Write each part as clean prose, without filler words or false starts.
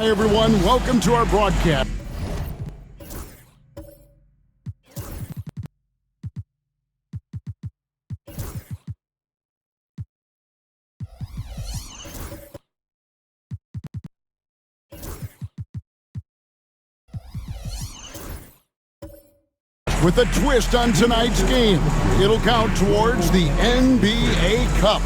Hi, everyone. Welcome to our broadcast. With a twist on tonight's game, it'll count towards the NBA Cup.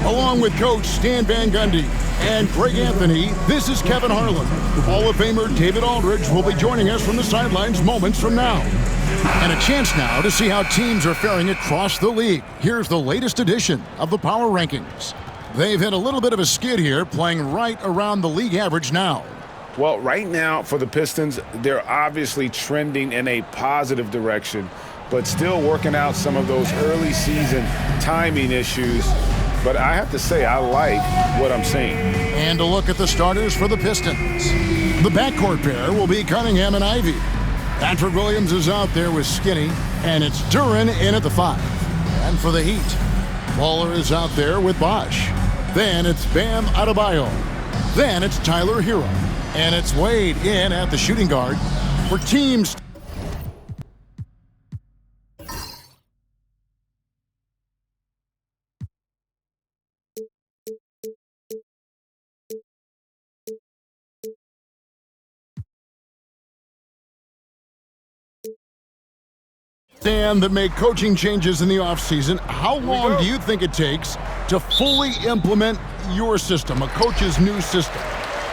Along with Coach Stan Van Gundy and Greg Anthony, this is Kevin Harlan. Hall of Famer David Aldridge will be joining us from the sidelines moments from now. And a chance now to see how teams are faring across the league. Here's the latest edition of the Power Rankings. They've hit a little bit of a skid here, playing right around the league average now. Well, right now for the Pistons, they're obviously trending in a positive direction, but still working out some of those early season timing issues. But I have to say, I like what I'm seeing. And a look at the starters for the Pistons. The backcourt pair will be Cunningham and Ivy. Patrick Williams is out there with Skinny, and it's Duren in at the 5. And for the Heat, Waller is out there with Bosh. Then it's Bam Adebayo. Then it's Tyler Hero. And it's Wade in at the shooting guard for teams. Stan, that make coaching changes in the offseason. How long do you think it takes to fully implement your system, a coach's new system?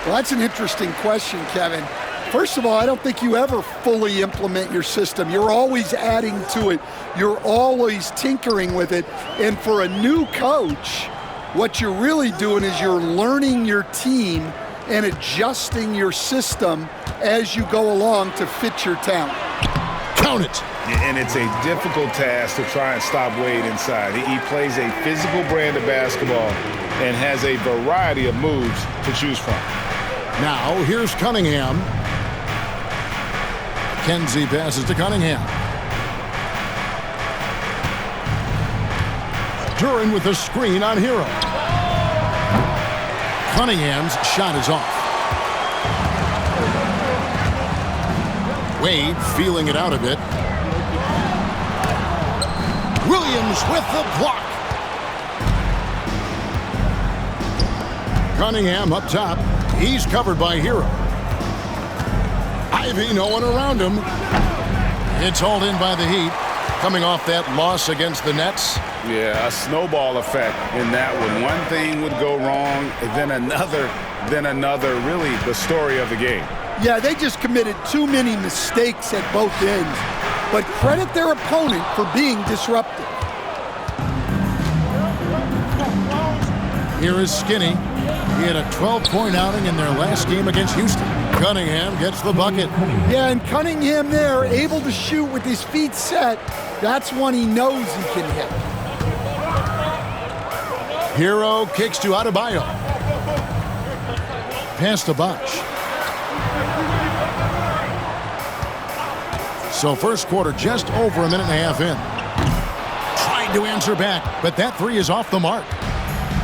Well, that's an interesting question, Kevin. First of all, I don't think you ever fully implement your system. You're always adding to it. You're always tinkering with it. And for a new coach, what you're really doing is you're learning your team and adjusting your system as you go along to fit your talent. Count it. And it's a difficult task to try and stop Wade inside. He plays a physical brand of basketball and has a variety of moves to choose from. Now, here's Cunningham. Kenzie passes to Cunningham. Duren with a screen on Hero. Cunningham's shot is off. Wade feeling it out a bit. Williams with the block. Cunningham up top. He's covered by Hero. Ivy, no one around him. It's hauled in by the Heat, coming off that loss against the Nets. Yeah, a snowball effect in that one. One thing would go wrong, then another, really the story of the game. Yeah, they just committed too many mistakes at both ends. But credit their opponent for being disruptive. Here is Skinny. He had a 12-point outing in their last game against Houston. Cunningham gets the bucket. Yeah, and Cunningham there, able to shoot with his feet set. That's one he knows he can hit. Hero kicks to Adebayo. Pass to Bosh. So first quarter just over a minute and a half in. Trying to answer back, but that three is off the mark.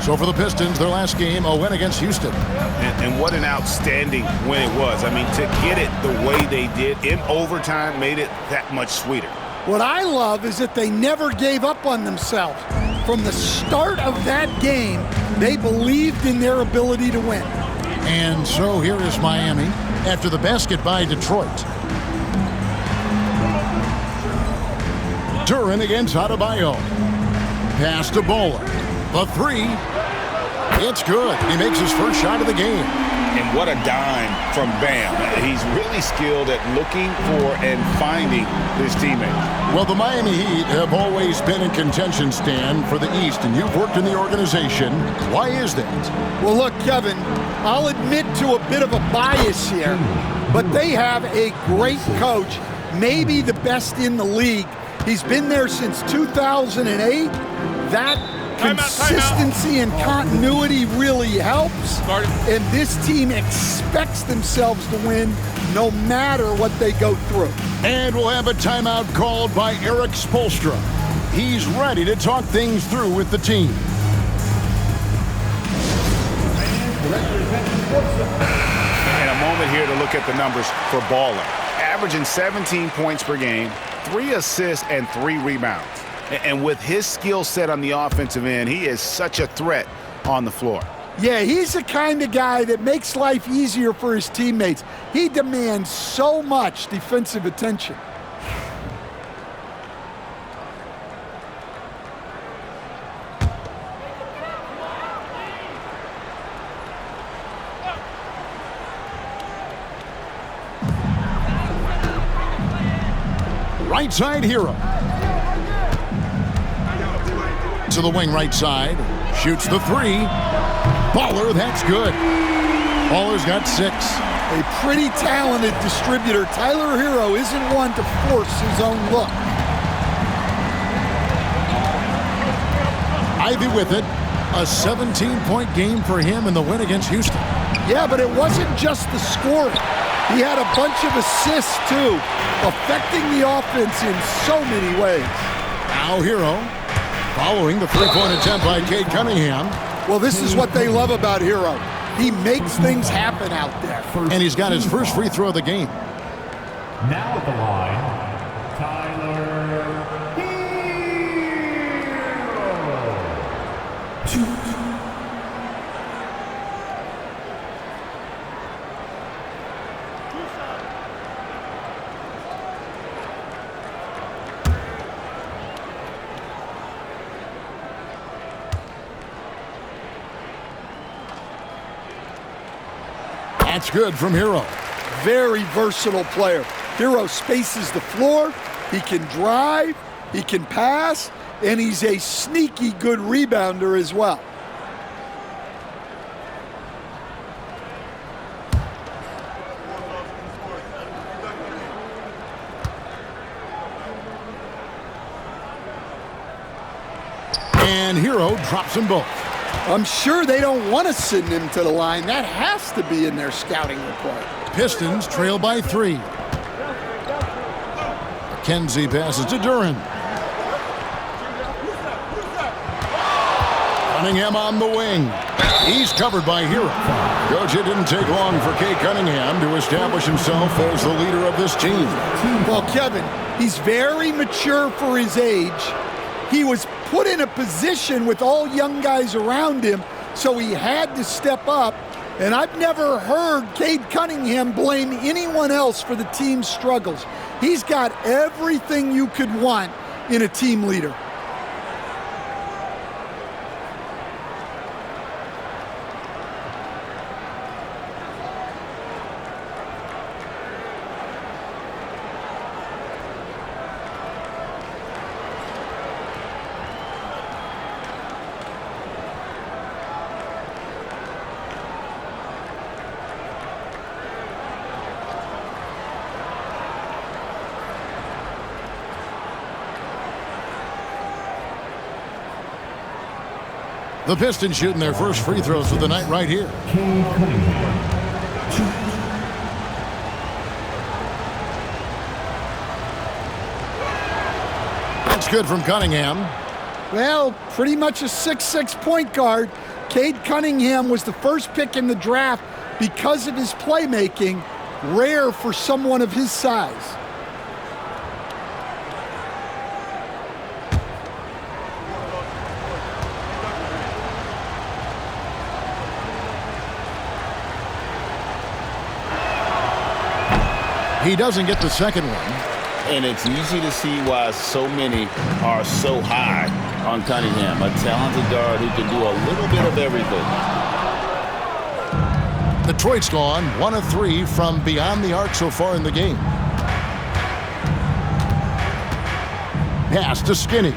So for the Pistons, their last game, a win against Houston. And what an outstanding win it was. I mean, to get it the way they did in overtime made it that much sweeter. What I love is that they never gave up on themselves. From the start of that game, they believed in their ability to win. And so here is Miami after the basket by Detroit. Duren against Adebayo. Pass to Bowler. The three. It's good. He makes his first shot of the game. And what a dime from Bam. He's really skilled at looking for and finding his teammates. Well, the Miami Heat have always been in contention, Stan, for the East, and you've worked in the organization. Why is that? Well, look, Kevin, I'll admit to a bit of a bias here, but they have a great coach, maybe the best in the league. He's been there since 2008. That consistency and continuity really helps. And this team expects themselves to win no matter what they go through. And we'll have a timeout called by Eric Spoelstra. He's ready to talk things through with the team. In a moment moment here to look at the numbers for Baller. Averaging 17 points per game, 3 assists, and 3 rebounds. And with his skill set on the offensive end, he is such a threat on the floor. Yeah, he's the kind of guy that makes life easier for his teammates. He demands so much defensive attention. Right side hero. To the wing right side. Shoots the 3. Baller, that's good. Baller's got 6. A pretty talented distributor. Tyler Hero isn't one to force his own look. Ivy with it. A 17-point game for him in the win against Houston. Yeah, but it wasn't just the scoring. He had a bunch of assists, too, affecting the offense in so many ways. Now Hero, following the three-point attempt by Cade Cunningham. Well, this is what they love about Hero. He makes things happen out there. And he's got his first free throw of the game. Now at the line, Tyler Hero. That's good from Hero. Very versatile player. Hero spaces the floor. He can drive. He can pass. And he's a sneaky good rebounder as well. And Hero drops them both. I'm sure they don't want to send him to the line. That has to be in their scouting report. Pistons trail by 3. McKenzie passes to Duran. Cunningham on the wing. He's covered by Hero. Coach, it didn't take long for Cade Cunningham to establish himself as the leader of this team. Well, Kevin, he's very mature for his age. He was put in a position with all young guys around him, so he had to step up. And I've never heard Cade Cunningham blame anyone else for the team's struggles. He's got everything you could want in a team leader. The Pistons shooting their first free throws of the night right here. That's good from Cunningham. Well, pretty much a 6'6" point guard. Cade Cunningham was the first pick in the draft because of his playmaking, rare for someone of his size. He doesn't get the second one. And it's easy to see why so many are so high on Cunningham, a talented guard who can do a little bit of everything. Detroit's gone 1 of 3 from beyond the arc so far in the game. Pass to Skinny.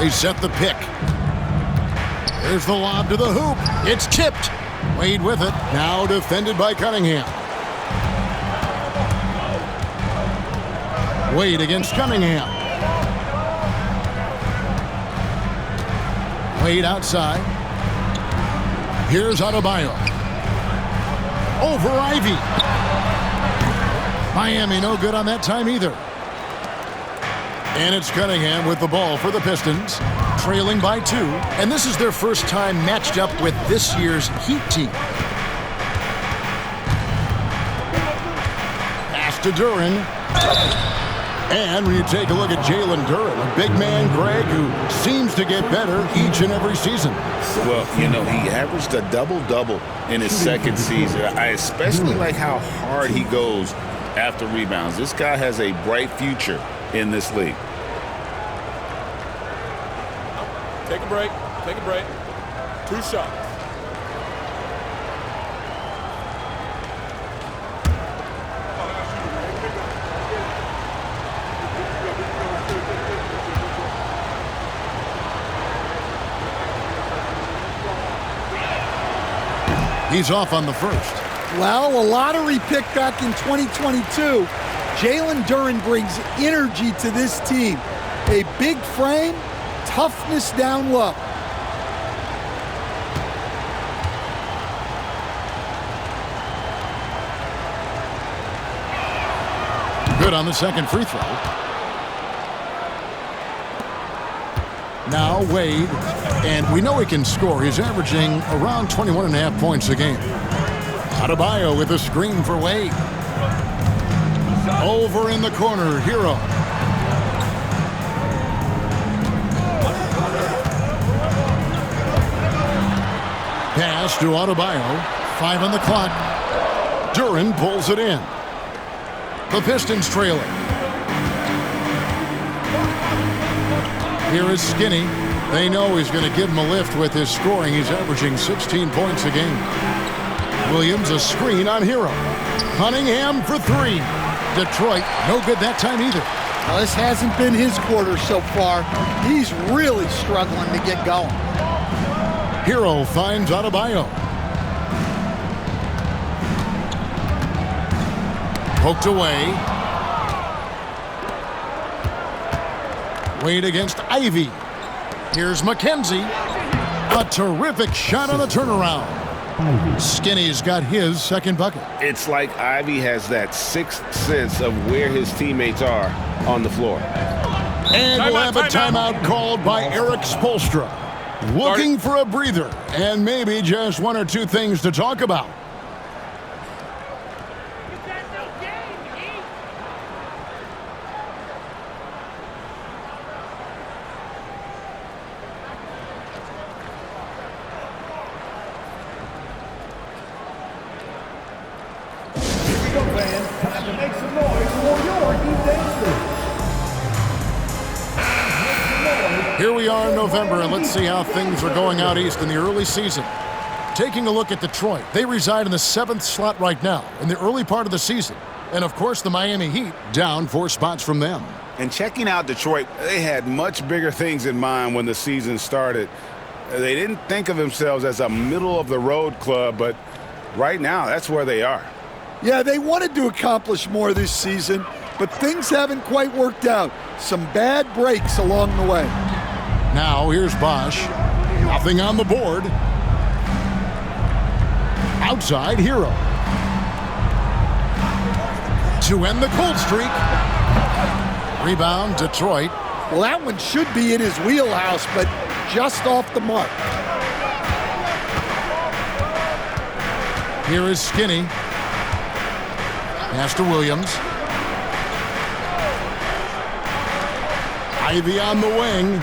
They set the pick. There's the lob to the hoop. It's tipped. Wade with it. Now defended by Cunningham. Wade against Cunningham. Wade outside. Here's Adebayo. Over Ivy. Miami no good on that time either. And it's Cunningham with the ball for the Pistons, trailing by 2. And this is their first time matched up with this year's Heat team. Pass to Duren. And when you take a look at Jalen Duren, a big man, Greg, who seems to get better each and every season. Well, you know, he averaged a double-double in his second season. I especially like how hard he goes after rebounds. This guy has a bright future in this league. Take a break. Take a break. 2 shots. He's off on the first. Well, a lottery pick back in 2022. Jalen Duren brings energy to this team. A big frame, toughness down low. Good on the second free throw. Now Wade, and we know he can score. He's averaging around 21.5 points a game. Adebayo with a screen for Wade. Over in the corner, Hero. Pass to Adebayo. 5 on the clock. Duren pulls it in. The Pistons trailing. Here is Skinny. They know he's going to give him a lift with his scoring. He's averaging 16 points a game. Williams a screen on Hero. Cunningham for 3. Detroit, no good that time either. Well, this hasn't been his quarter so far. He's really struggling to get going. Hero finds Adebayo. Poked away. Wade against Ivy. Here's McKenzie. A terrific shot on the turnaround. Skinny's got his second bucket. It's like Ivy has that sixth sense of where his teammates are on the floor. And we'll have a timeout called by Eric Spoelstra. Looking for a breather and maybe just 1 or 2 things to talk about. Time to make some noise for your Heat Dancers. Here we are in November, and let's see how things are going out east in the early season. Taking a look at Detroit, they reside in the 7th slot right now in the early part of the season. And of course, the Miami Heat down 4 spots from them. And checking out Detroit, they had much bigger things in mind when the season started. They didn't think of themselves as a middle-of-the-road club, but right now, that's where they are. Yeah, they wanted to accomplish more this season, but things haven't quite worked out. Some bad breaks along the way. Now here's Bosch. Nothing on the board. Outside, Hero. To end the cold streak. Rebound, Detroit. Well, that one should be in his wheelhouse, but just off the mark. Here is Skinny. Pass to Williams. Ivy on the wing.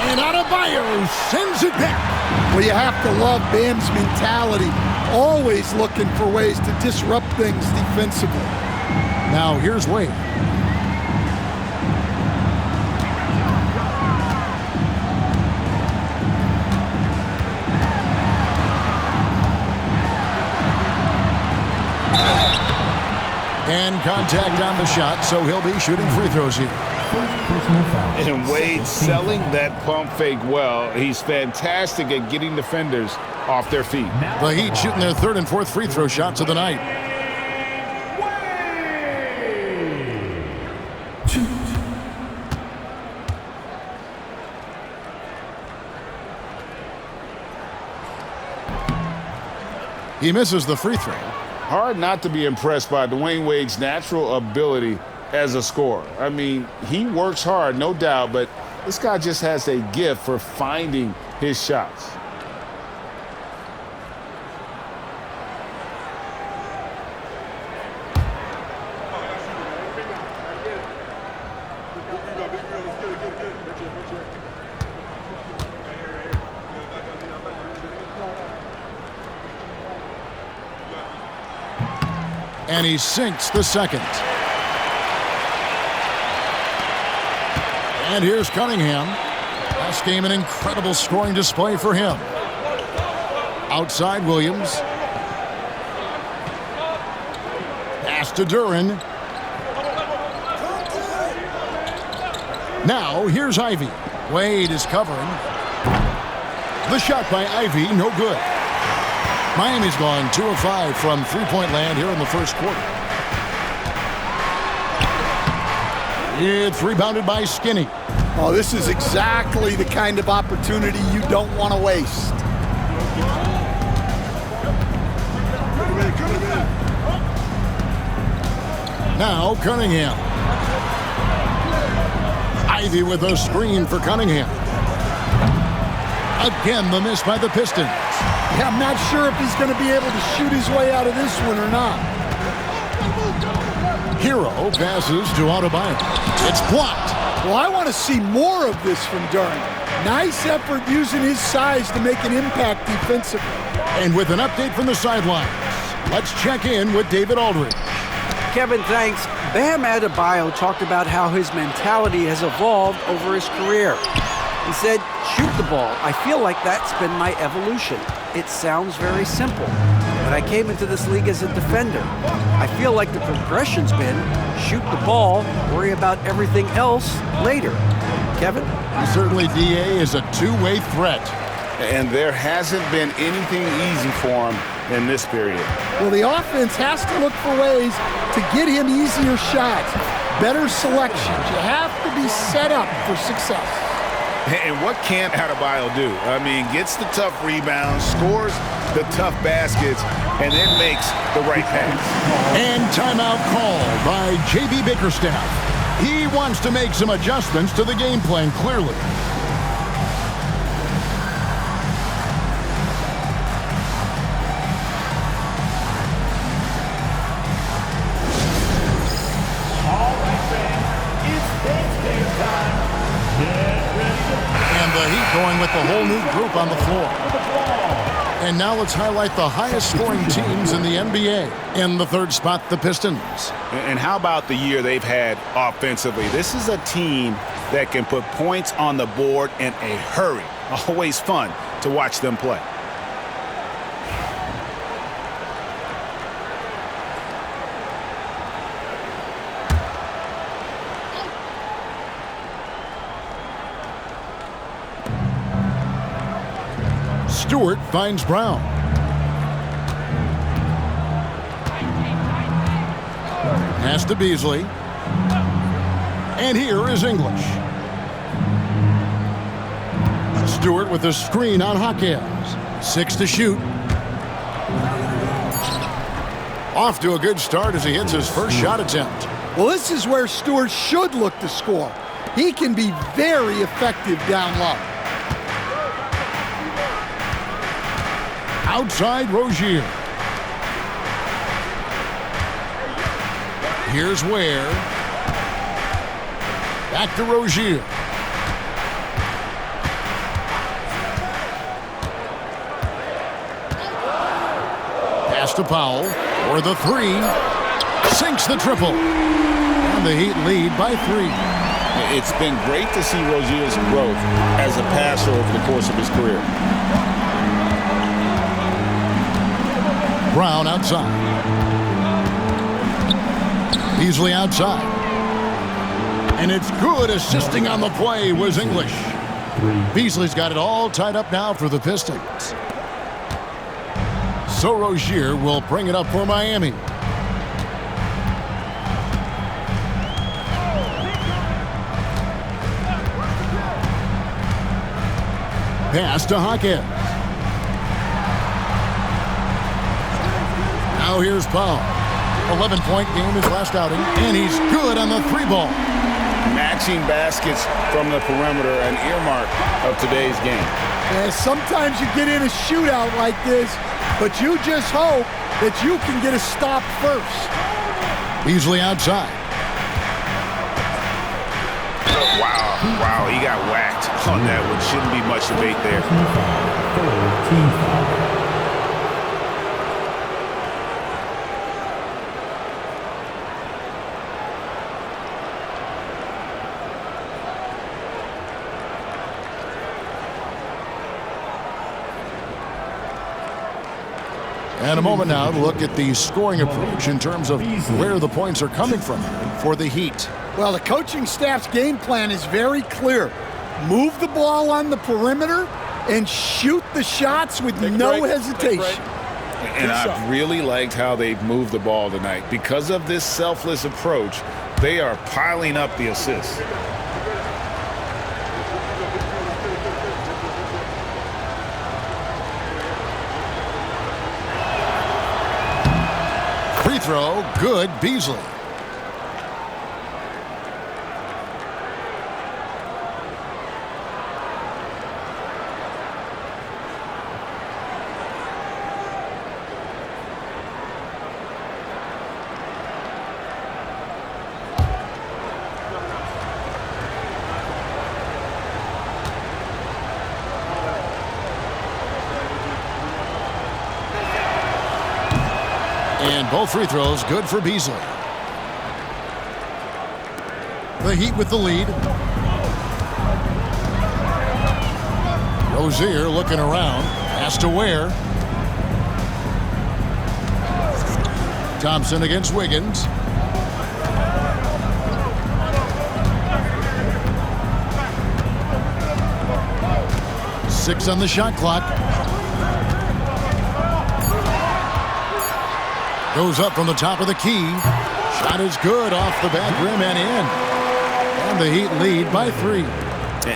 And Adebayo sends it back. Well, you have to love Bam's mentality. Always looking for ways to disrupt things defensively. Now here's Wade. And contact on the shot, so he'll be shooting free throws here. And Wade selling that pump fake well. He's fantastic at getting defenders off their feet. The Heat shooting their 3rd and 4th free throw shots of the night. He misses the free throw. Hard not to be impressed by Dwayne Wade's natural ability as a scorer. I mean, he works hard, no doubt, but this guy just has a gift for finding his shots. And he sinks the second. And here's Cunningham. Last game, an incredible scoring display for him. Outside Williams. Pass to Duran. Now here's Ivy. Wade is covering. The shot by Ivy, no good. Miami's gone 2 of 5 from three-point land here in the first quarter. It's rebounded by Skinny. Oh, this is exactly the kind of opportunity you don't want to waste. Now Cunningham. Ivy with a screen for Cunningham. Again, the miss by the Pistons. Yeah, I'm not sure if he's going to be able to shoot his way out of this one or not. Hero passes to Adebayo. It's blocked. Well, I want to see more of this from Duran. Nice effort using his size to make an impact defensively. And with an update from the sidelines, let's check in with David Aldridge. Kevin, thanks. Bam Adebayo talked about how his mentality has evolved over his career. He said, shoot the ball. I feel like that's been my evolution. It sounds very simple, but I came into this league as a defender. I feel like the progression's been shoot the ball, worry about everything else later. Kevin? Certainly, DA is a two-way threat. And there hasn't been anything easy for him in this period. Well, the offense has to look for ways to get him easier shots, better selections. You have to be set up for success. And what can't Adebayo do? I mean, gets the tough rebounds, scores the tough baskets, and then makes the right pass. And timeout called by J.B. Bickerstaff. He wants to make some adjustments to the game plan, clearly. All right, fans, it's dance game time. Get ready to And the Heat going with the whole new group on the floor. And now let's highlight the highest scoring teams in the NBA. In the third spot, the Pistons. And how about the year they've had offensively? This is a team that can put points on the board in a hurry. Always fun to watch them play. Stewart finds Brown. Pass to Beasley. And here is English. Stewart with a screen on Hawkins. 6 to shoot. Off to a good start as he hits his first shot attempt. Well, this is where Stewart should look to score. He can be very effective down low. Outside Rozier. Here's Ware. Back to Rozier. Pass to Powell for the three. Sinks the triple. And the Heat lead by 3. It's been great to see Rozier's growth as a passer over the course of his career. Brown outside. Beasley outside. And it's good. Assisting on the play was English. Beasley's got it all tied up now for the Pistons. So Rozier will bring it up for Miami. Pass to Hawkins. Now here's Powell. 11-point game his last outing, and he's good on the 3-ball. Matching baskets from the perimeter, an earmark of today's game. Sometimes you get in a shootout like this, but you just hope that you can get a stop first. Beasley outside. Wow, he got whacked on that one. Shouldn't be much debate there. And a moment now to look at the scoring approach in terms of where the points are coming from for the Heat. Well, the coaching staff's game plan is very clear. Move the ball on the perimeter and shoot the shots with no hesitation. And I've really liked how they've moved the ball tonight. Because of this selfless approach, they are piling up the assists. Free throw, good, Beasley. And both free throws good for Beasley. The Heat with the lead. Rozier looking around. Has to Ware. Thompson against Wiggins. Six on the shot clock. Goes up from the top of the key. Shot is good off the back rim and in. And the Heat lead by 3.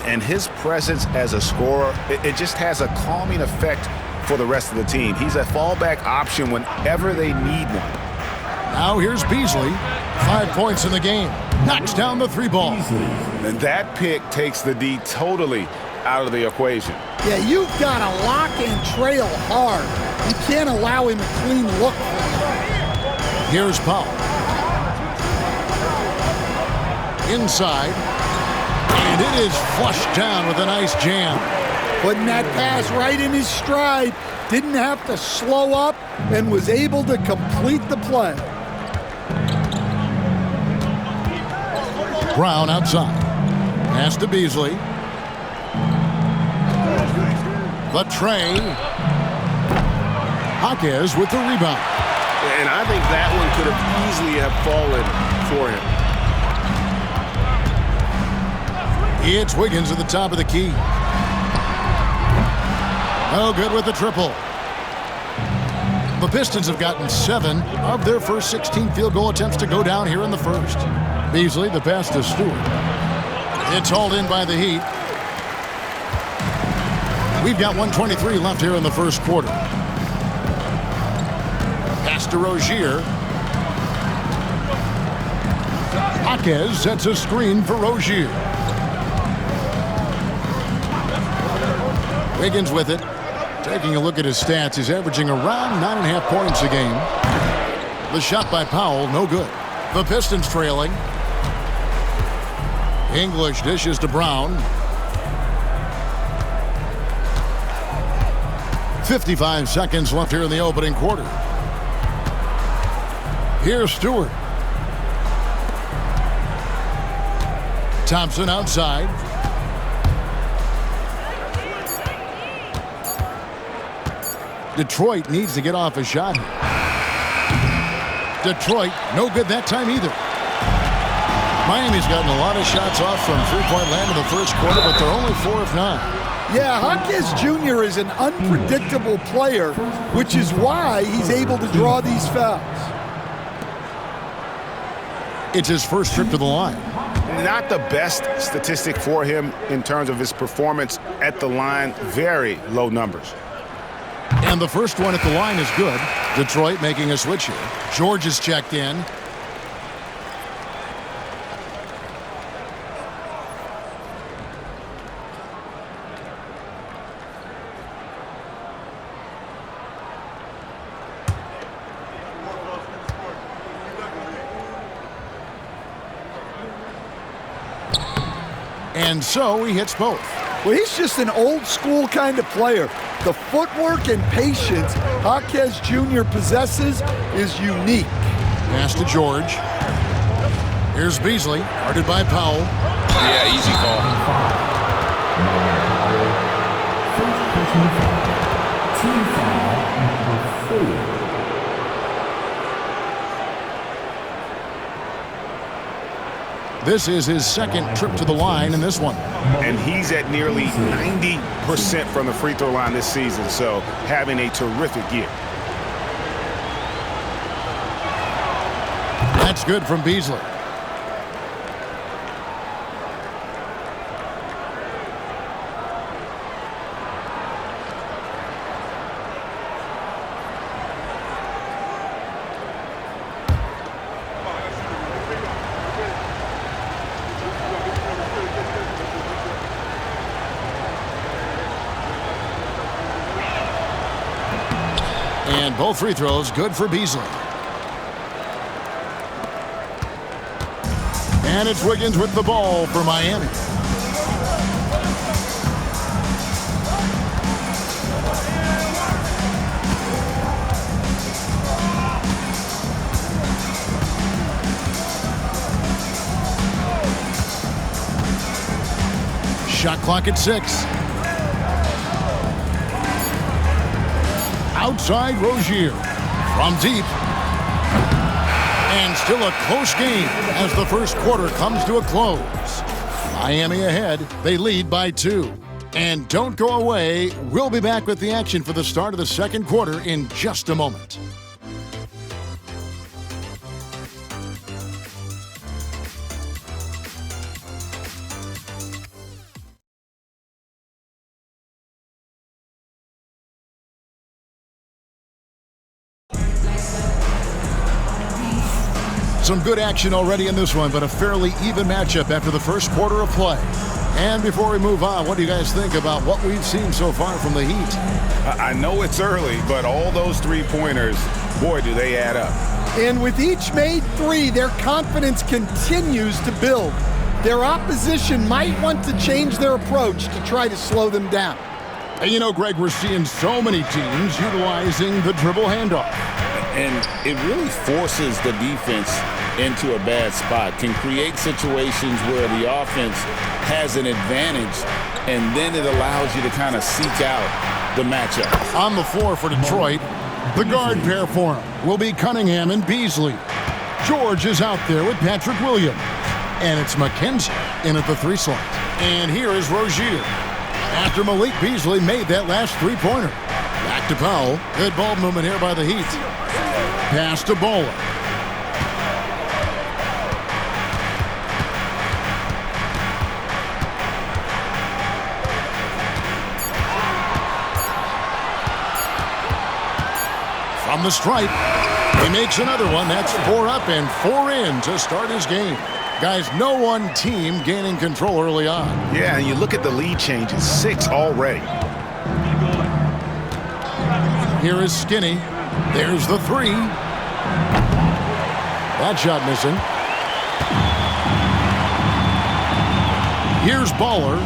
And his presence as a scorer, it just has a calming effect for the rest of the team. He's a fallback option whenever they need one. Now here's Beasley. 5 points in the game. Knocks down the 3-ball. And that pick takes the D totally out of the equation. Yeah, you've got to lock and trail hard. You can't allow him a clean look. Here's Powell. Inside. And it is flushed down with a nice jam. Putting that pass right in his stride. Didn't have to slow up and was able to complete the play. Brown outside. Pass to Beasley. The tray. Jaquez with the rebound. And I think that one could have easily have fallen for him. It's Wiggins at the top of the key. Oh, good with the triple. The Pistons have gotten 7 of their first 16 field goal attempts to go down here in the first. Beasley, the pass to Stewart. It's hauled in by the Heat. We've got 1:23 left here in the first quarter. Pass to Rozier. Jaquez sets a screen for Rozier. Wiggins with it. Taking a look at his stats, he's averaging around 9.5 points a game. The shot by Powell, no good. The Pistons trailing. English dishes to Brown. 55 seconds left here in the opening quarter. Here's Stewart. Thompson outside. Detroit needs to get off a shot. Detroit, no good that time either. Miami's gotten a lot of shots off from three-point land in the first quarter, but they're only 4 of 9. Yeah, Jaquez Jr. is an unpredictable player, which is why he's able to draw these fouls. It's his first trip to the line. Not the best statistic for him in terms of his performance at the line. Very low numbers. And the first one at the line is good. Detroit making a switch here. George is checked in. And so he hits both. Well, he's just an old school kind of player. The footwork and patience Jaquez Jr. possesses is unique. Pass to George. Here's Beasley, guarded by Powell. Yeah, easy call. This is his second trip to the line in this one. And he's at nearly 90% from the free throw line this season, so having a terrific year. That's good from Beasley. And both free throws good for Beasley. And it's Wiggins with the ball for Miami. Shot clock at 6. Outside Rozier from deep. And still a close game as the first quarter comes to a close. Miami ahead. They lead by 2. And don't go away. We'll be back with the action for the start of the second quarter in just a moment. Some good action already in this one, but a fairly even matchup after the first quarter of play. And before we move on, what do you guys think about what we've seen so far from the Heat? I know it's early, but all those three-pointers, boy, do they add up. And with each made 3, their confidence continues to build. Their opposition might want to change their approach to try to slow them down. And you know, Greg, we're seeing so many teams utilizing the dribble handoff. And it really forces the defense into a bad spot, can create situations where the offense has an advantage, and then it allows you to kind of seek out the matchup. On the floor for Detroit, the guard pair for him will be Cunningham and Beasley. George is out there with Patrick Williams. And it's McKenzie in at the 3 slot. And here is Rozier. After Malik Beasley made that last three-pointer. Back to Powell. Good ball movement here by the Heat. Pass to Bowler. From the stripe, he makes another one. That's 4 up and 4 in to start his game. Guys, no one team gaining control early on. Yeah, and you look at the lead changes, 6 already. Here is Skinny. There's the 3. That shot missing. Here's Baller.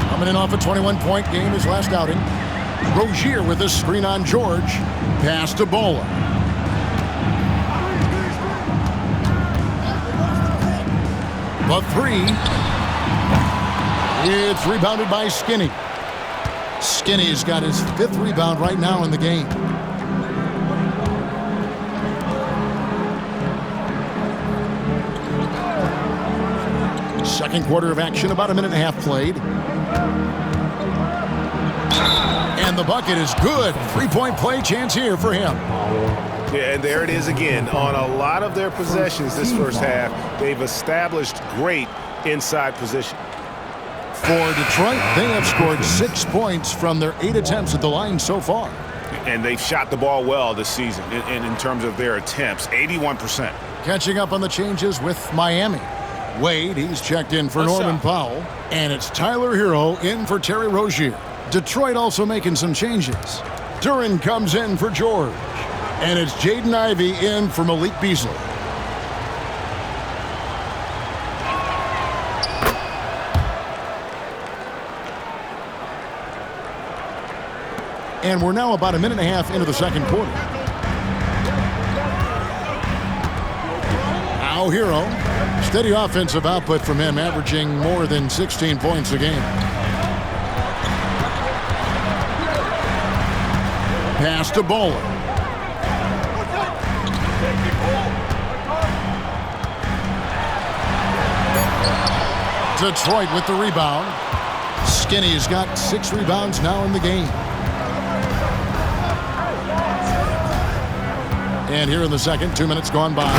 Coming in off a 21-point game his last outing. Rozier with a screen on George. Pass to Baller. The 3. It's rebounded by Skinny. Skinny's got his 5th rebound right now in the game. Second quarter of action, about a minute and a half played. And the bucket is good. 3-point play chance here for him. Yeah, and there it is again. On a lot of their possessions this first half, they've established great inside position. For Detroit, they have scored 6 points from their 8 attempts at the line so far. and they've shot the ball well this season in terms of their attempts, 81%. Catching up on the changes with Miami. Wade, he's checked in for Norman Powell. And it's Tyler Hero in for Terry Rozier. Detroit also making some changes. Duran comes in for George. And it's Jaden Ivey in for Malik Beasley. And we're now about a minute and a half into the second quarter. Now Hero. Steady offensive output from him, averaging more than 16 points a game. Pass to Bowler. Detroit with the rebound. Skinny's got 6 rebounds now in the game. And here in the second, 2 minutes gone by.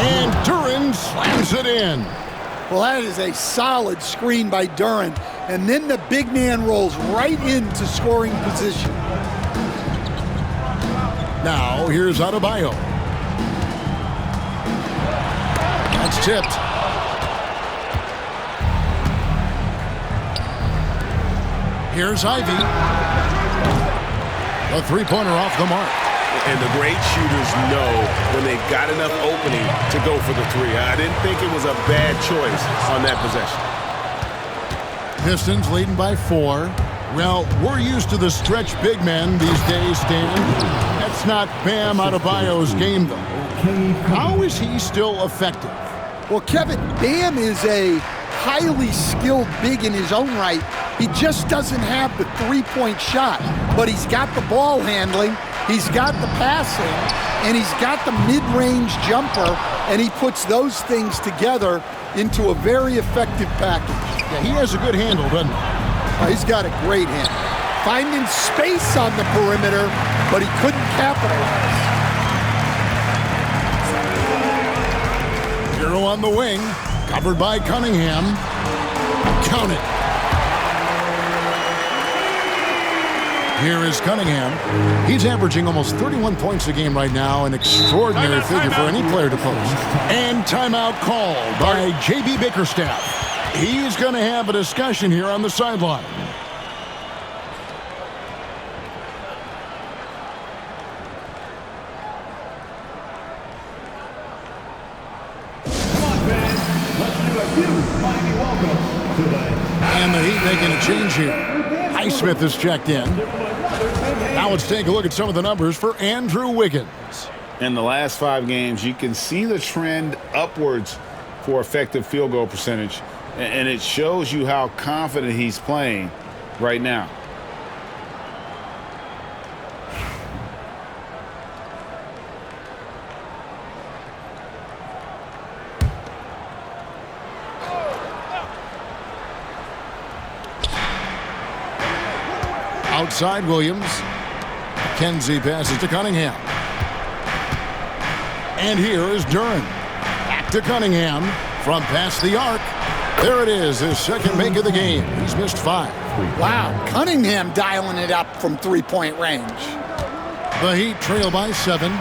And Duran slams it in. Well, that is a solid screen by Duran. And then the big man rolls right into scoring position. Now, here's Adebayo. That's tipped. Here's Ivy. A three-pointer off the mark. And the great shooters know when they've got enough opening to go for the three. I didn't think it was a bad choice on that possession. Pistons leading by 4. Well, we're used to the stretch big men these days, Stan. That's not Bam Adebayo's game, though. How is he still effective? Well, Kevin, Bam is a highly skilled big in his own right. He just doesn't have the three-point shot, but he's got the ball handling, he's got the passing, and he's got the mid-range jumper, and he puts those things together into a very effective package. Yeah, he has a good handle, doesn't he? He's got a great handle. Finding space on the perimeter, but he couldn't capitalize. Hero on the wing, covered by Cunningham. Count it. Here is Cunningham. He's averaging almost 31 points a game right now, an extraordinary figure for any player to post. And timeout called by J.B. Bickerstaff. He's going to have a discussion here on the sideline. And the Heat making a change here. Highsmith is checked in. Now let's take a look at some of the numbers for Andrew Wiggins. In the last 5 games, you can see the trend upwards for effective field goal percentage, and it shows you how confident he's playing right now. Outside Williams. Kenzie passes to Cunningham. And here is Duran. Back to Cunningham from past the arc. There it is, his second make of the game. He's missed 5. Wow, Cunningham dialing it up from three-point range. The Heat trail by 7.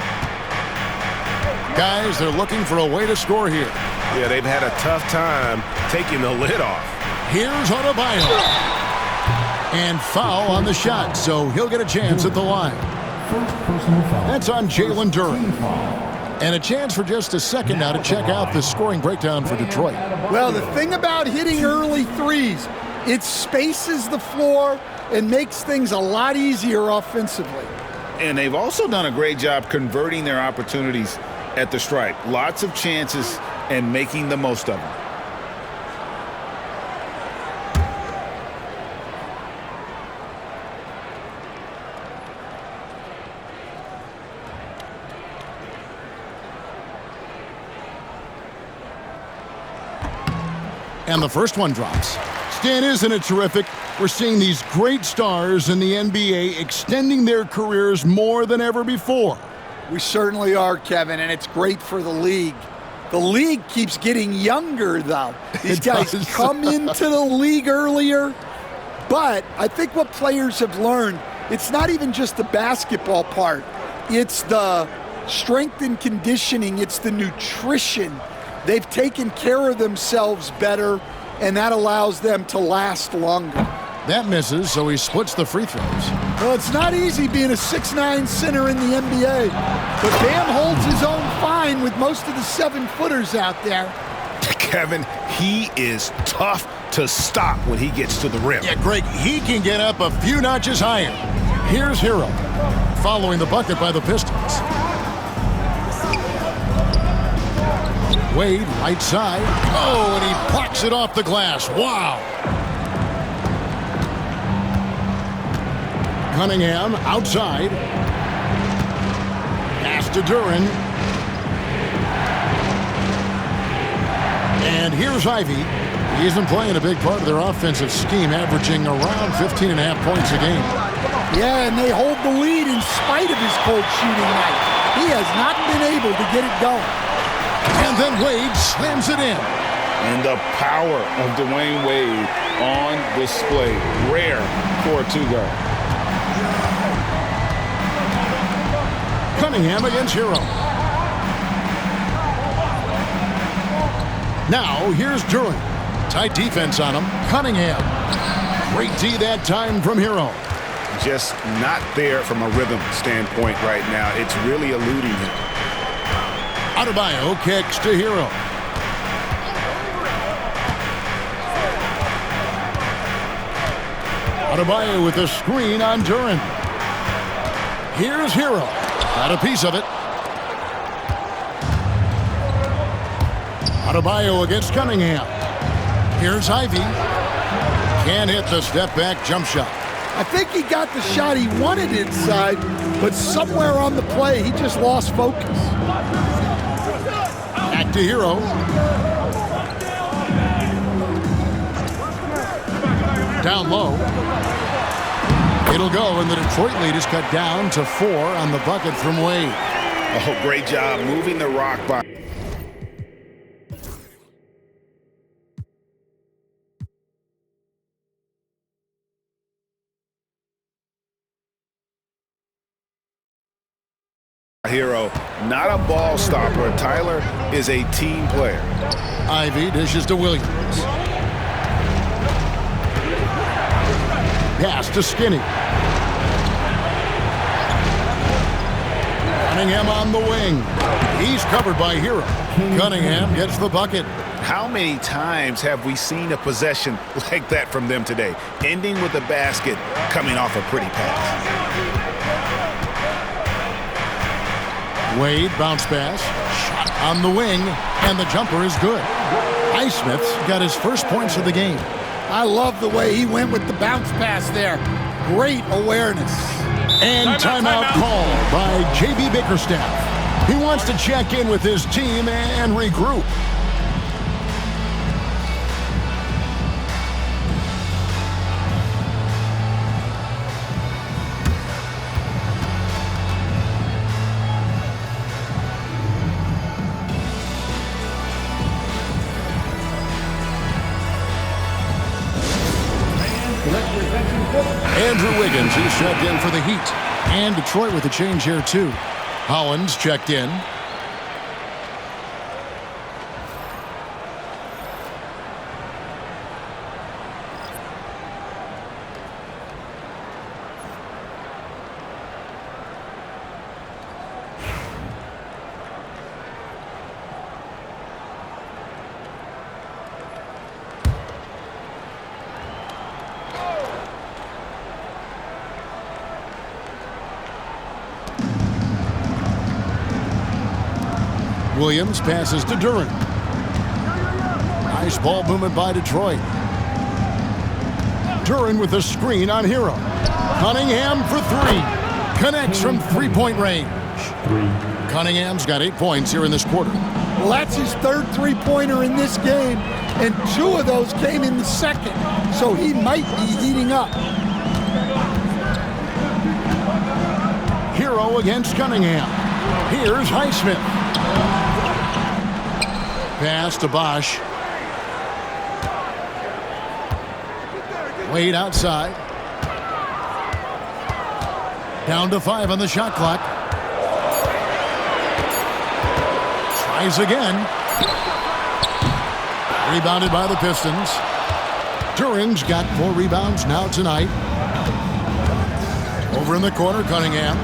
Guys, they're looking for a way to score here. Yeah, they've had a tough time taking the lid off. Here's Adebayo. And foul on the shot, so he'll get a chance at the line. That's on Jalen Duran. And a chance for just a second now to check out the scoring breakdown for Detroit. Well, the thing about hitting early threes, it spaces the floor and makes things a lot easier offensively. And they've also done a great job converting their opportunities at the stripe. Lots of chances and making the most of them. And the first one drops. Stan, isn't it terrific? We're seeing these great stars in the NBA extending their careers more than ever before. We certainly are, Kevin, and it's great for the league. The league keeps getting younger, though. These guys come into the league earlier, but I think what players have learned, it's not even just the basketball part. It's the strength and conditioning. It's the nutrition. They've taken care of themselves better, and that allows them to last longer. That misses, so he splits the free throws. Well, it's not easy being a 6'9" center in the NBA, but Bam holds his own fine with most of the 7-footers out there. Kevin, he is tough to stop when he gets to the rim. Yeah, Greg, he can get up a few notches higher. Here's Hero, following the bucket by the Pistons. Wade, right side. Oh, and he blocks it off the glass. Wow. Cunningham outside. Pass to Duran. And here's Ivy. He isn't playing a big part of their offensive scheme, averaging around 15.5 points a game. Yeah, and they hold the lead in spite of his cold shooting night. He has not been able to get it going. And then Wade slams it in. And the power of Dwayne Wade on display. Rare for a two-guard. Cunningham against Hero. Now, here's Duran. Tight defense on him. Cunningham. Great D that time from Hero. Just not there from a rhythm standpoint right now. It's really eluding him. Adebayo kicks to Hero. Adebayo with a screen on Duran. Here's Hero. Got a piece of it. Adebayo against Cunningham. Here's Ivy. Can't hit the step-back jump shot. I think he got the shot he wanted inside, but somewhere on the play, he just lost focus. Back to Hero. Down low. It'll go, and the Detroit lead is cut down to 4 on the bucket from Wade. Oh, great job moving the rock by. Hero, not a ball stopper. Tyler is a team player. Ivy dishes to Williams. Pass to Skinny. Cunningham on the wing. He's covered by Hero. Cunningham gets the bucket. How many times have we seen a possession like that from them today? Ending with a basket, coming off a pretty pass. Wade, bounce pass, shot on the wing, and the jumper is good. Highsmith's got his first points of the game. I love the way he went with the bounce pass there. Great awareness. And timeout called by J.B. Bickerstaff. He wants to check in with his team and regroup. Andrew Wiggins, who's checked in for the Heat. And Detroit with a change here, too. Hollins checked in. Williams passes to Duran. Nice ball movement by Detroit. Duran with a screen on Hero. Cunningham for 3. Connects from three-point range. Cunningham's got 8 points here in this quarter. Well, that's his third three-pointer in this game, and 2 of those came in the second, so he might be heating up. Hero against Cunningham. Here's Highsmith. Pass to Bosch. Wade outside. Down to 5 on the shot clock. Tries again. Rebounded by the Pistons. Duran's got 4 rebounds now tonight. Over in the corner, Cunningham.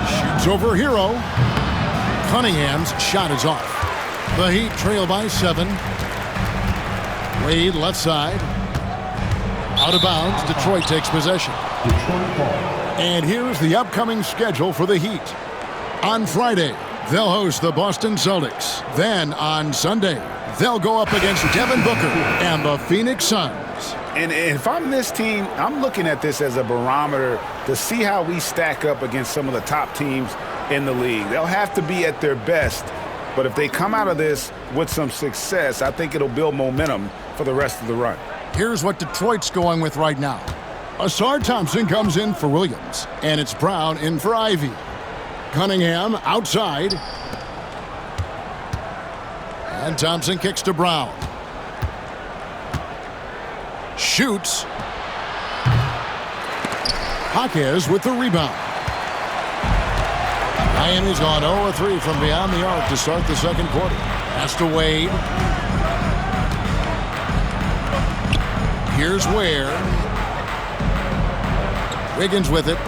Shoots over Hero. Cunningham's shot is off. The Heat trail by 7. Wade left side. Out of bounds. Detroit takes possession. And here's the upcoming schedule for the Heat. On Friday, they'll host the Boston Celtics. Then on Sunday, they'll go up against Devin Booker and the Phoenix Suns. And if I'm this team, I'm looking at this as a barometer to see how we stack up against some of the top teams in the league. They'll have to be at their best, but if they come out of this with some success, I think it'll build momentum for the rest of the run. Here's what Detroit's going with right now. Asar Thompson comes in for Williams, and it's Brown in for Ivy. Cunningham outside. And Thompson kicks to Brown. Shoots. Jaquez with the rebound. Miami's gone 0-3 from beyond the arc to start the second quarter. Pass to Wade. Here's Ware. Wiggins with it.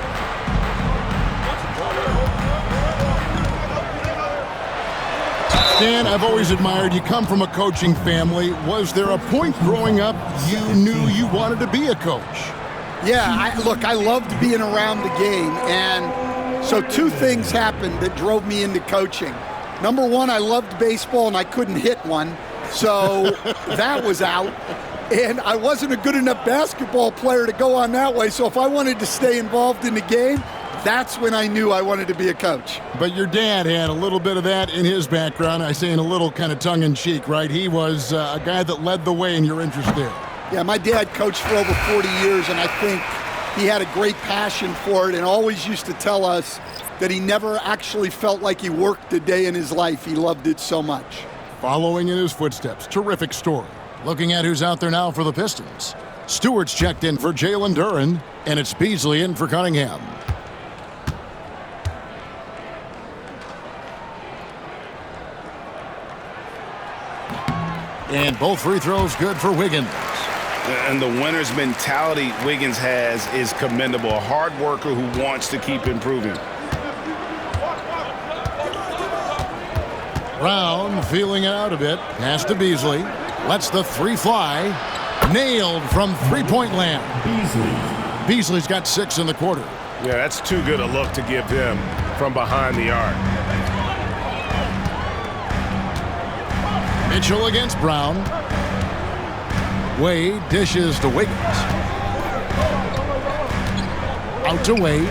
Dan, I've always admired you. Come from a coaching family. Was there a point growing up you knew you wanted to be a coach? Yeah, I loved being around the game, and so 2 things happened that drove me into coaching. Number 1, I loved baseball and I couldn't hit one, so that was out. And I wasn't a good enough basketball player to go on that way, so if I wanted to stay involved in the game, that's when I knew I wanted to be a coach. But your dad had a little bit of that in his background. I say in a little kind of tongue-in-cheek, right? He was a guy that led the way in your interest there. Yeah, my dad coached for over 40 years, and I think he had a great passion for it and always used to tell us that he never actually felt like he worked a day in his life. He loved it so much. Following in his footsteps, terrific story. Looking at who's out there now for the Pistons. Stewart's checked in for Jalen Duran, and it's Beasley in for Cunningham. And both free throws good for Wiggins. And the winner's mentality Wiggins has is commendable. A hard worker who wants to keep improving. Brown feeling it out a bit. Pass to Beasley. Lets the 3 fly. Nailed from three-point land. Beasley's got 6 in the quarter. Yeah, that's too good a look to give him from behind the arc. Mitchell against Brown. Wade dishes to Wiggins. Out to Wade.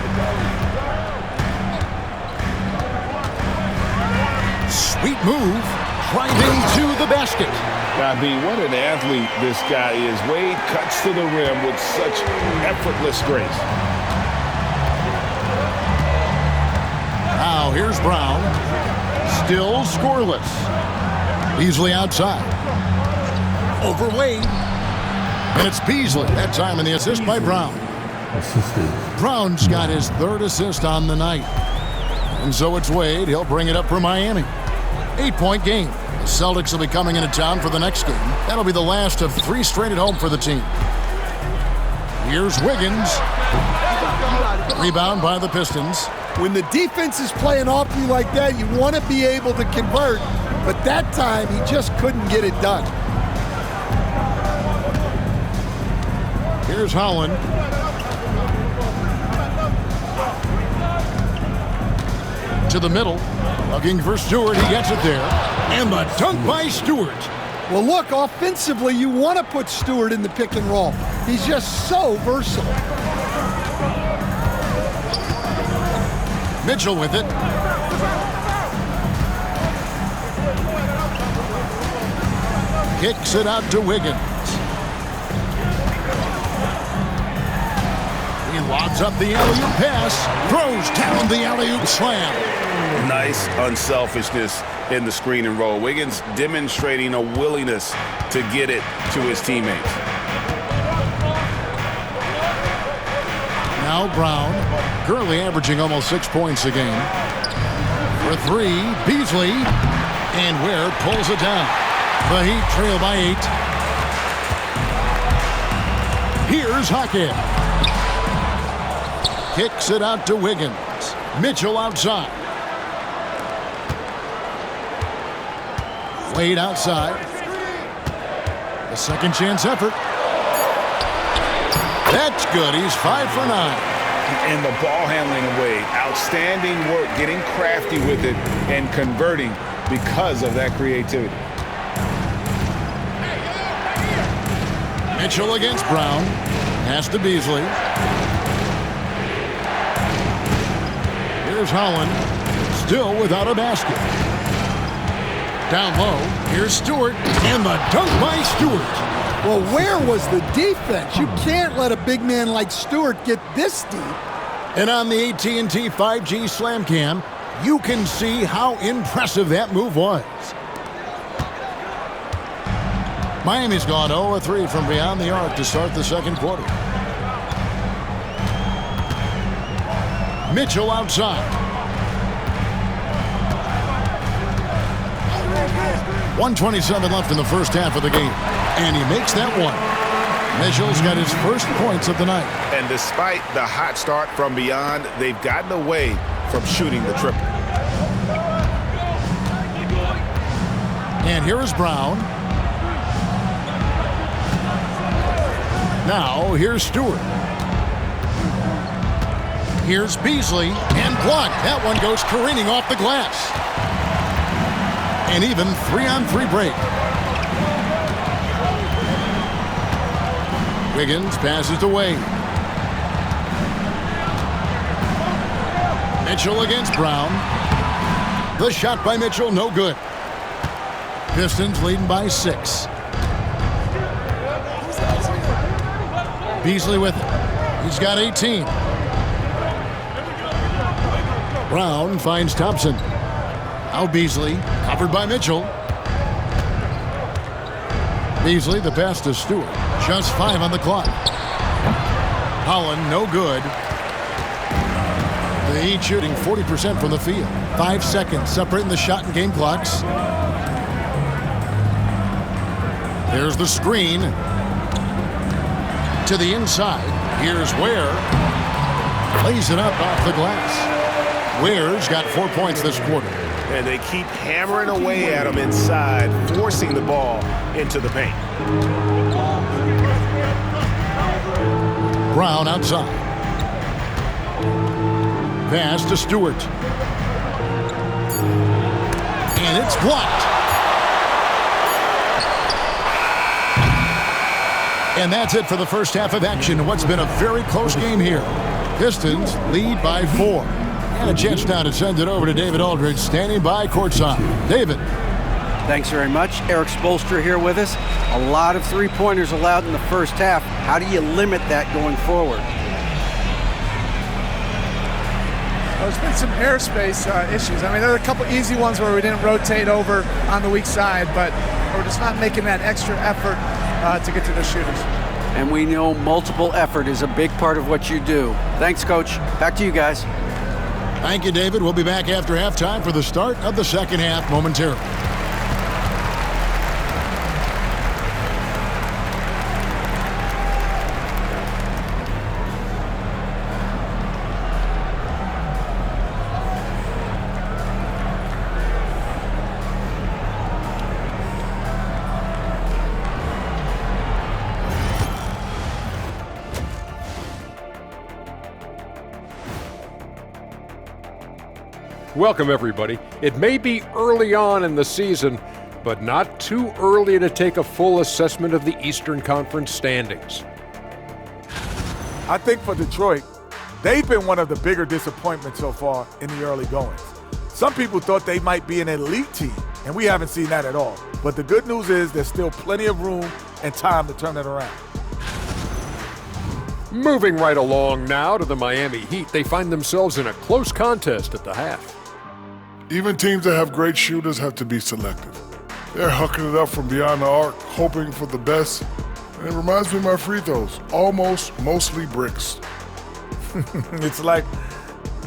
Sweet move. Driving to the basket. Now, B, what an athlete this guy is. Wade cuts to the rim with such effortless grace. Now here's Brown. Still scoreless. Beasley outside. Over Wade. And it's Beasley. That time in the assist by Brown. Brown's got his 3rd assist on the night. And so it's Wade. He'll bring it up for Miami. 8-point game. The Celtics will be coming into town for the next game. That'll be the last of 3 straight at home for the team. Here's Wiggins. Rebound by the Pistons. When the defense is playing off you like that, you want to be able to convert. But that time, he just couldn't get it done. Here's Holland. To the middle. Looking for Stewart. He gets it there. And the dunk by Stewart. Well, look, offensively, you want to put Stewart in the pick and roll. He's just so versatile. Mitchell with it. Kicks it out to Wiggins. He lobs up the alley-oop pass. Throws down the alley-oop slam. Nice unselfishness in the screen and roll. Wiggins demonstrating a willingness to get it to his teammates. Now Brown, currently averaging almost 6 points a game. For three, Beasley, and Ware pulls it down. The Heat trail by 8. Here's Hackett. Kicks it out to Wiggins. Mitchell outside. Wade outside. A second chance effort. That's good. He's 5 for 9. And the ball handling of Wade. Outstanding work getting crafty with it and converting because of that creativity. Mitchell against Brown. Pass to Beasley. Here's Holland. Still without a basket. Down low. Here's Stewart. And the dunk by Stewart. Well, where was the defense? You can't let a big man like Stewart get this deep. And on the AT&T 5G Slam Cam, you can see how impressive that move was. Miami's gone 0-3 from beyond the arc to start the second quarter. Mitchell outside. 1:27 left in the first half of the game. And he makes that one. Mitchell's got his first points of the night. And despite the hot start from beyond, they've gotten away from shooting the triple. And here is Brown. Now, here's Stewart. Here's Beasley, and blocked. That one goes careening off the glass. An even 3-on-3 break. Wiggins passes away. Mitchell against Brown. The shot by Mitchell, no good. Pistons leading by 6. Beasley with it. He's got 18. Brown finds Thompson. Now Beasley, covered by Mitchell. Beasley, the pass to Stewart. Just 5 on the clock. Holland, no good. The Heat shooting 40% from the field. 5 seconds separating the shot and game clocks. There's the screen. To the inside. Here's Ware. Lays it up off the glass. Ware's got 4 points this quarter. And they keep hammering away at him inside, forcing the ball into the paint. Brown outside. Pass to Stewart. And it's blocked. And that's it for the first half of action. What's been a very close game here. Pistons lead by 4. And a chance now to send it over to David Aldridge, standing by courtside. David. Thanks very much. Eric Spoelstra here with us. A lot of three-pointers allowed in the first half. How do you limit that going forward? Well, there's been some airspace issues. I mean, there are a couple easy ones where we didn't rotate over on the weak side, but we're just not making that extra effort to get to the shooters. And we know multiple effort is a big part of what you do. Thanks, Coach. Back to you guys. Thank you, David. We'll be back after halftime for the start of the second half momentarily. Welcome, everybody. It may be early on in the season, but not too early to take a full assessment of the Eastern Conference standings. I think for Detroit, they've been one of the bigger disappointments so far in the early goings. Some people thought they might be an elite team, and we haven't seen that at all. But the good news is there's still plenty of room and time to turn it around. Moving right along now to the Miami Heat, they find themselves in a close contest at the half. Even teams that have great shooters have to be selective. They're hucking it up from beyond the arc, hoping for the best. And it reminds me of my free throws, almost mostly bricks. It's like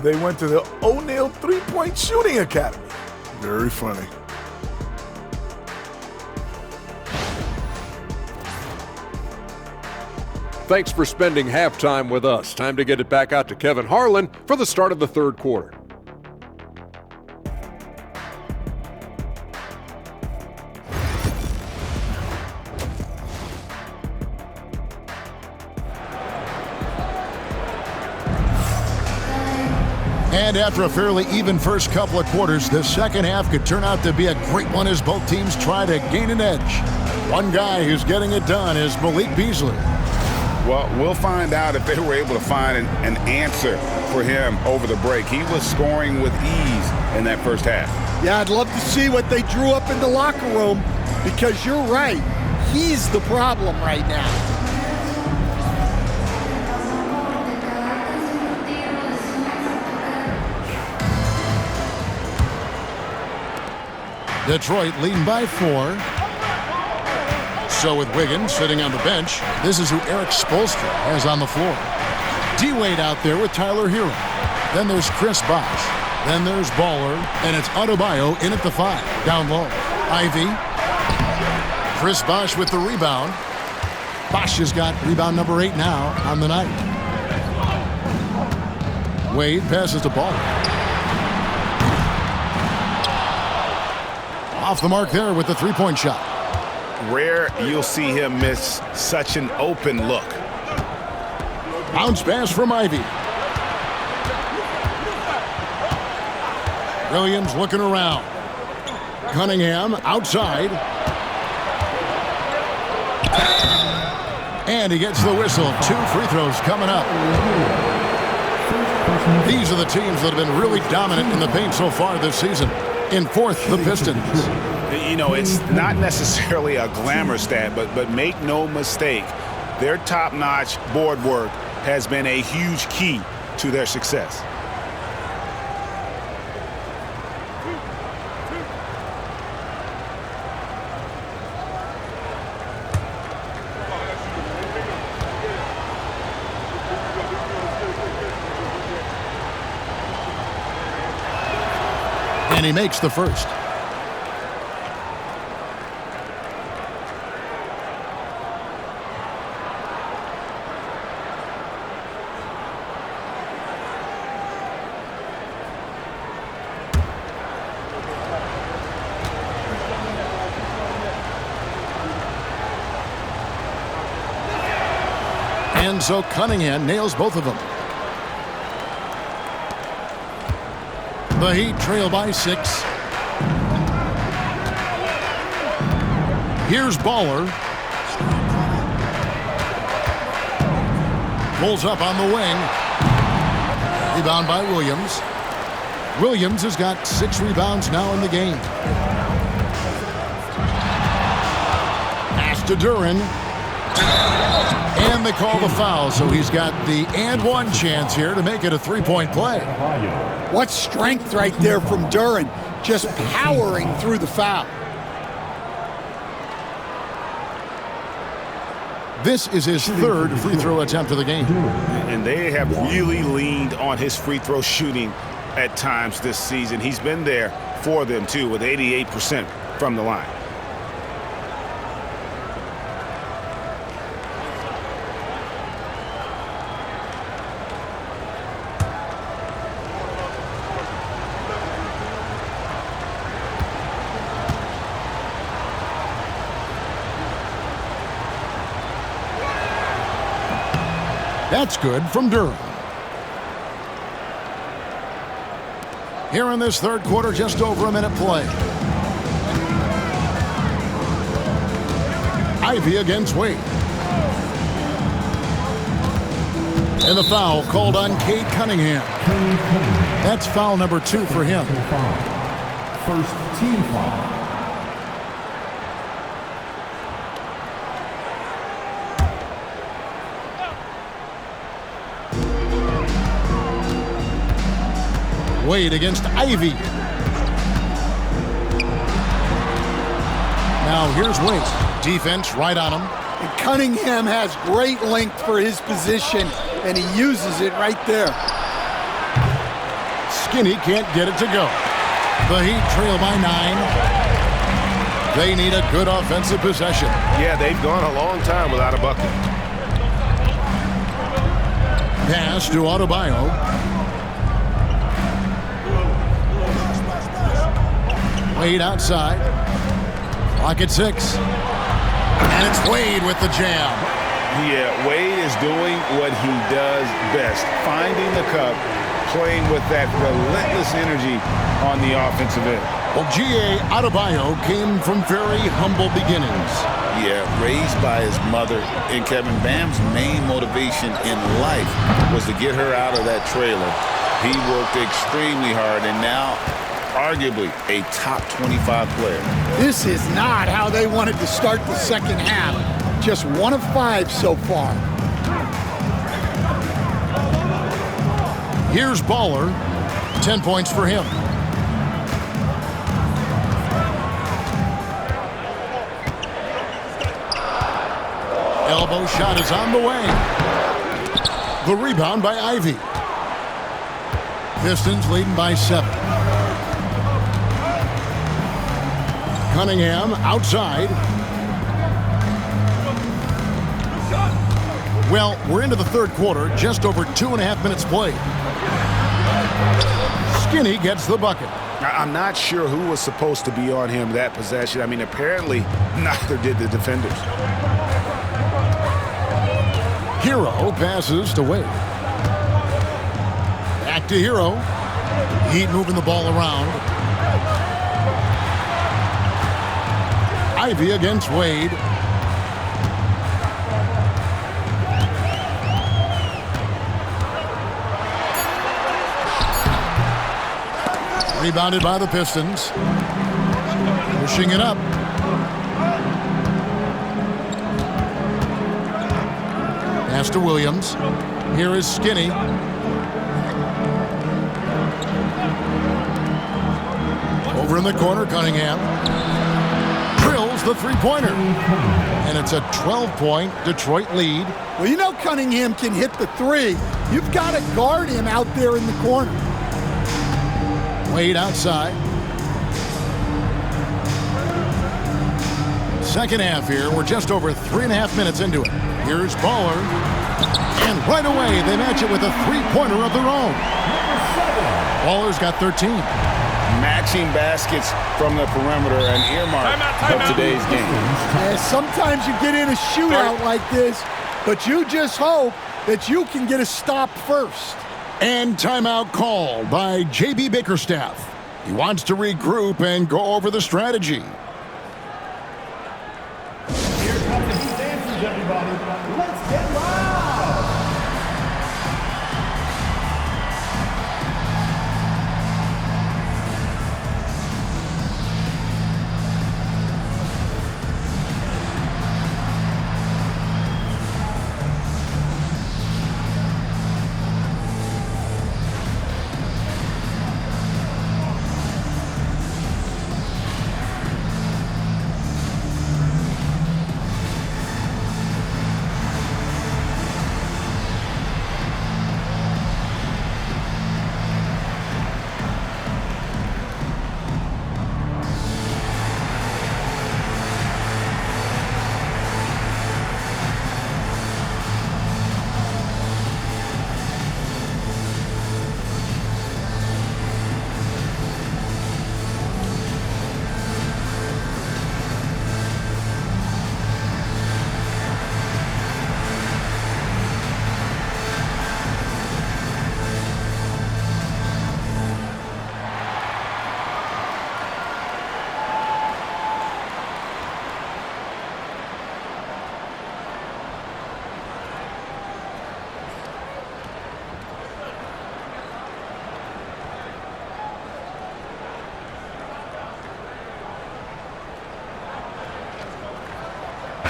they went to the O'Neal three-point shooting academy. Very funny. Thanks for spending halftime with us. Time to get it back out to Kevin Harlan for the start of the third quarter. And after a fairly even first couple of quarters, the second half could turn out to be a great one as both teams try to gain an edge. One guy who's getting it done is Malik Beasley. Well, we'll find out if they were able to find an answer for him over the break. He was scoring with ease in that first half. Yeah, I'd love to see what they drew up in the locker room, because you're right. He's the problem right now. Detroit leading by 4. So with Wiggins sitting on the bench, this is who Eric Spoelstra has on the floor. D-Wade out there with Tyler Hero. Then there's Chris Bosh. Then there's Baller, and it's Adebayo in at the 5. Down low. Ivy. Chris Bosh with the rebound. Bosh has got rebound number 8 now on the night. Wade passes the ball. Off the mark there with the three-point shot. Rare you'll see him miss such an open look. Bounce pass from Ivy. Williams looking around. Cunningham outside. And he gets the whistle. 2 free throws coming up. These are the teams that have been really dominant in the paint so far this season. In fourth, the Pistons. You know, it's not necessarily a glamour stat, but make no mistake, their top-notch board work has been a huge key to their success. And he makes the first. And so Cunningham nails both of them. The Heat trail by 6. Here's Baller. Pulls up on the wing. Rebound by Williams. Williams has got 6 rebounds now in the game. Pass to Duren. And they call the foul, so he's got the and one chance here to make it a three-point play. What strength right there from Duren, just powering through the foul. This is his 3rd free throw attempt of the game. And they have really leaned on his free throw shooting at times this season. He's been there for them, too, with 88% from the line. That's good from Duren. Here in this third quarter, just over a minute play. Ivy against Wade. And the foul called on Cade Cunningham. That's foul number 2 for him. First team foul. Wade against Ivy. Now here's Wade. Defense right on him. And Cunningham has great length for his position. and he uses it right there. Skinny can't get it to go. The Heat trail by 9. They need a good offensive possession. Yeah, they've gone a long time without a bucket. Pass to Adebayo. Wade outside. Clock at 6. And it's Wade with the jam. Yeah, Wade is doing what he does best, finding the cup, playing with that relentless energy on the offensive end. Well, G.A. Adebayo came from very humble beginnings. Yeah, raised by his mother, and Kevin Bam's main motivation in life was to get her out of that trailer. He worked extremely hard, and now arguably a top 25 player. This is not how they wanted to start the second half. Just 1 of 5 so far. Here's Baller. 10 points for him. Elbow shot is on the way. The rebound by Ivy. Pistons leading by 7. Cunningham outside. Well, we're into the third quarter, just over 2.5 minutes played. Skinny gets the bucket. I'm not sure who was supposed to be on him that possession. I mean, apparently neither did the defenders. Hero passes to Wade. Back to Hero. Heat moving the ball around. Ivy against Wade. Rebounded by the Pistons. Pushing it up. Pass to Williams. Here is Skinny. Over in the corner, Cunningham. Drills the three-pointer. And it's a 12-point Detroit lead. Well, you know Cunningham can hit the 3. You've got to guard him out there in the corner. Wade outside. Second half here. We're just over 3.5 minutes into it. Here's Baller. And right away, they match it with a three-pointer of their own. Baller's got 13. Matching baskets from the perimeter, an earmark of today's game. Yeah, sometimes you get in a shootout like this, but you just hope that you can get a stop first. And timeout called by J.B. Bickerstaff. He wants to regroup and go over the strategy. Here come the Heat dancers, everybody. Let's get loud.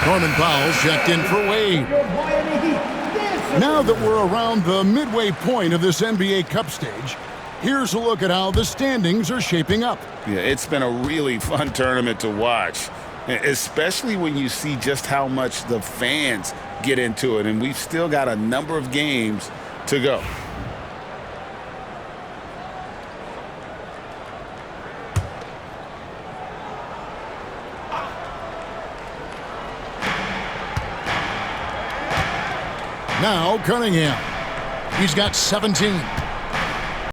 Norman Powell checked in for Wade. Now that we're around the midway point of this NBA Cup stage, here's a look at how the standings are shaping up. Yeah, it's been a really fun tournament to watch, especially when you see just how much the fans get into it, and we've still got a number of games to go. Now Cunningham. He's got 17.